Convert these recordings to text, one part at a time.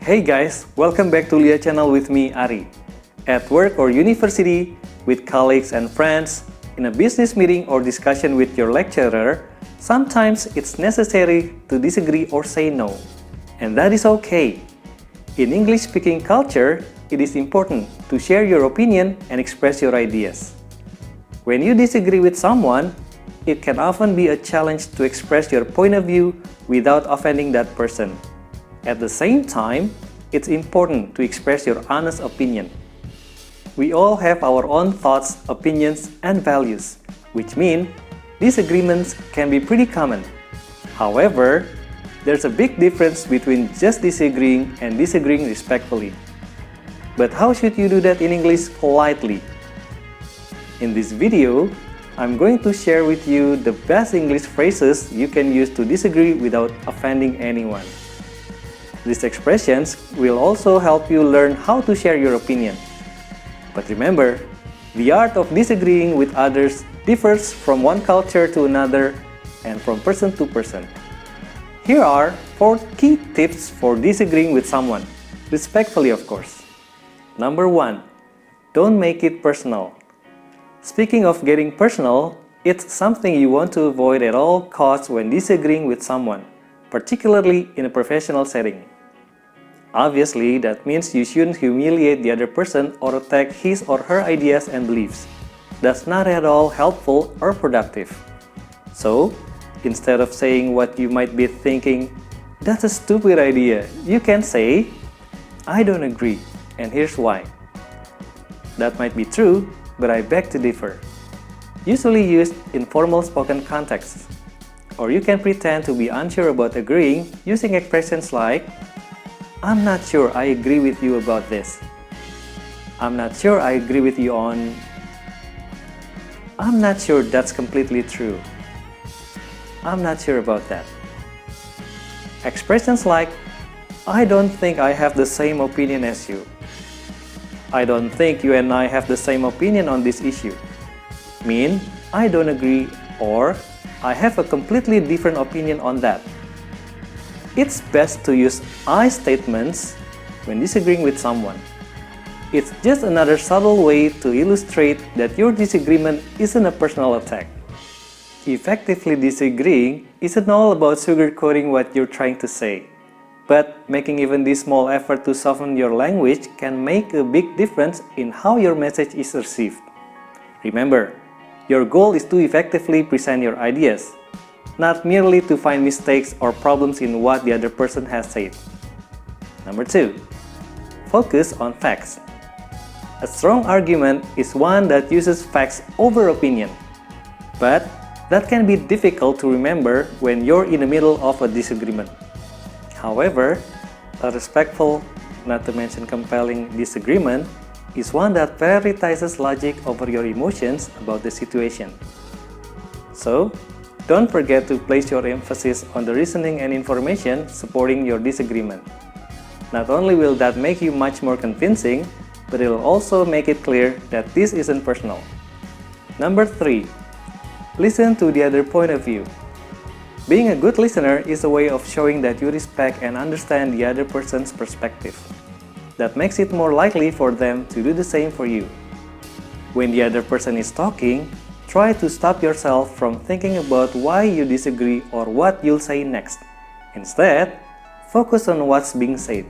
Hey guys, welcome back to Lia channel with me, Ari. At work or university, with colleagues and friends, in a business meeting or discussion with your lecturer, sometimes it's necessary to disagree or say no. And that is okay. In English-speaking culture, it is important to share your opinion and express your ideas. When you disagree with someone, it can often be a challenge to express your point of view without offending that person. At the same time, it's important to express your honest opinion. We all have our own thoughts, opinions, and values, which mean disagreements can be pretty common. However, there's a big difference between just disagreeing and disagreeing respectfully. But how should you do that in English politely? In this video, I'm going to share with you the best English phrases you can use to disagree without offending anyone. These expressions will also help you learn how to share your opinion. But remember, the art of disagreeing with others differs from one culture to another and from person to person. Here are 4 key tips for disagreeing with someone, respectfully of course. Number 1. Don't make it personal. Speaking of getting personal, it's something you want to avoid at all costs when disagreeing with someone, particularly in a professional setting. Obviously, that means you shouldn't humiliate the other person or attack his or her ideas and beliefs. That's not at all helpful or productive. So, instead of saying what you might be thinking, "That's a stupid idea," you can say, "I don't agree, and here's why." That might be true, but I beg to differ. Usually used in formal spoken contexts. Or you can pretend to be unsure about agreeing using expressions like, "I'm not sure I agree with you about this." "I'm not sure I agree with you on." "I'm not sure that's completely true." "I'm not sure about that." Expressions like, "I don't think I have the same opinion as you." "I don't think you and I have the same opinion on this issue" mean I don't agree or I have a completely different opinion on that. It's best to use I statements when disagreeing with someone. It's just another subtle way to illustrate that your disagreement isn't a personal attack. Effectively disagreeing isn't all about sugarcoating what you're trying to say, but making even this small effort to soften your language can make a big difference in how your message is received. Remember, your goal is to effectively present your ideas, not merely to find mistakes or problems in what the other person has said. Number 2. Focus on facts. A strong argument is one that uses facts over opinion, but that can be difficult to remember when you're in the middle of a disagreement. However, a respectful, not to mention compelling disagreement is one that prioritizes logic over your emotions about the situation. So, don't forget to place your emphasis on the reasoning and information supporting your disagreement. Not only will that make you much more convincing, but it will also make it clear that this isn't personal. Number 3. Listen to the other point of view. Being a good listener is a way of showing that you respect and understand the other person's perspective. That makes it more likely for them to do the same for you. When the other person is talking, try to stop yourself from thinking about why you disagree or what you'll say next. Instead, focus on what's being said.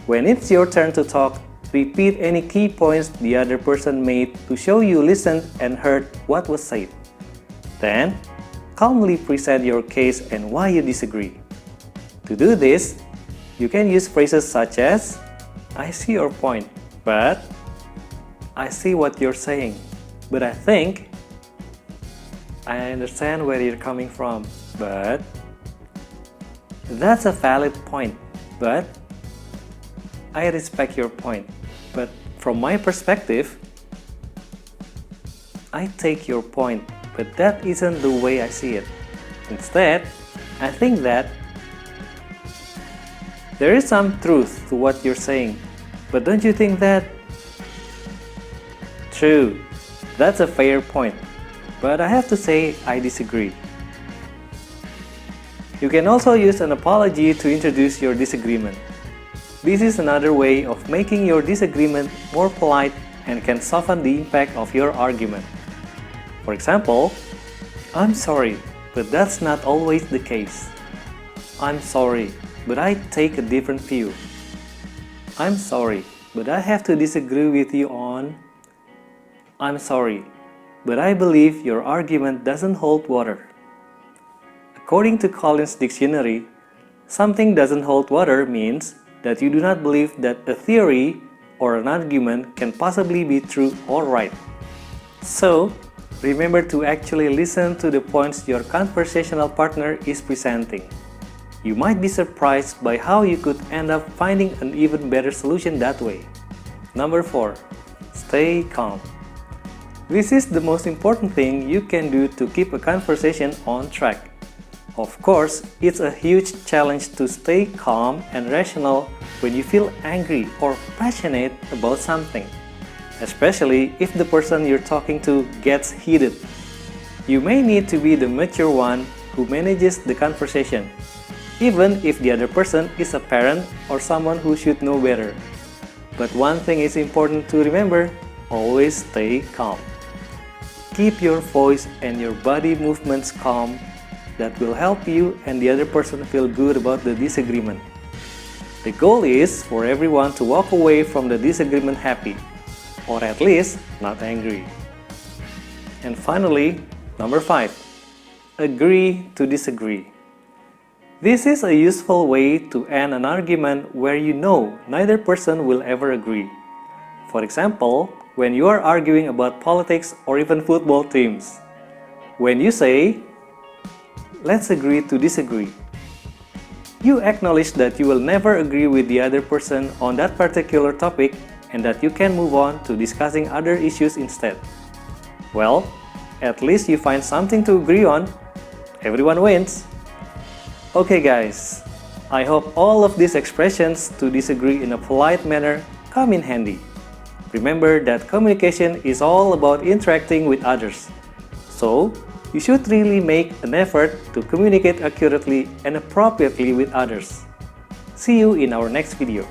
When it's your turn to talk, repeat any key points the other person made to show you listened and heard what was said. Then, calmly present your case and why you disagree. To do this, you can use phrases such as, "I see your point, but," "I see what you're saying, but I think," "I understand where you're coming from, but," "That's a valid point, but," "I respect your point, but from my perspective," "I take your point, but that isn't the way I see it. Instead, I think that," "There is some truth to what you're saying, but don't you think that?" "True, that's a fair point, but I have to say I disagree." You can also use an apology to introduce your disagreement. This is another way of making your disagreement more polite and can soften the impact of your argument. For example, I'm sorry, but that's not always the case. I'm sorry, but I take a different view. I'm sorry, but I have to disagree with you on. I'm sorry, but I believe your argument doesn't hold water. According to Collins Dictionary, something doesn't hold water means that you do not believe that a theory or an argument can possibly be true or right. So, remember to actually listen to the points your conversational partner is presenting. You might be surprised by how you could end up finding an even better solution that way. Number 4. Stay calm. This is the most important thing you can do to keep a conversation on track. Of course, it's a huge challenge to stay calm and rational when you feel angry or passionate about something, especially if the person you're talking to gets heated. You may need to be the mature one who manages the conversation, even if the other person is a parent or someone who should know better. But one thing is important to remember: always stay calm. Keep your voice and your body movements calm. That will help you and the other person feel good about the disagreement. The goal is for everyone to walk away from the disagreement happy, or at least not angry. And finally, number 5. Agree to disagree. This is a useful way to end an argument where you know neither person will ever agree. For example, when you are arguing about politics or even football teams. When you say, "Let's agree to disagree," you acknowledge that you will never agree with the other person on that particular topic and that you can move on to discussing other issues instead. Well, at least you find something to agree on. Everyone wins. Okay guys, I hope all of these expressions to disagree in a polite manner come in handy. Remember that communication is all about interacting with others. So, you should really make an effort to communicate accurately and appropriately with others. See you in our next video.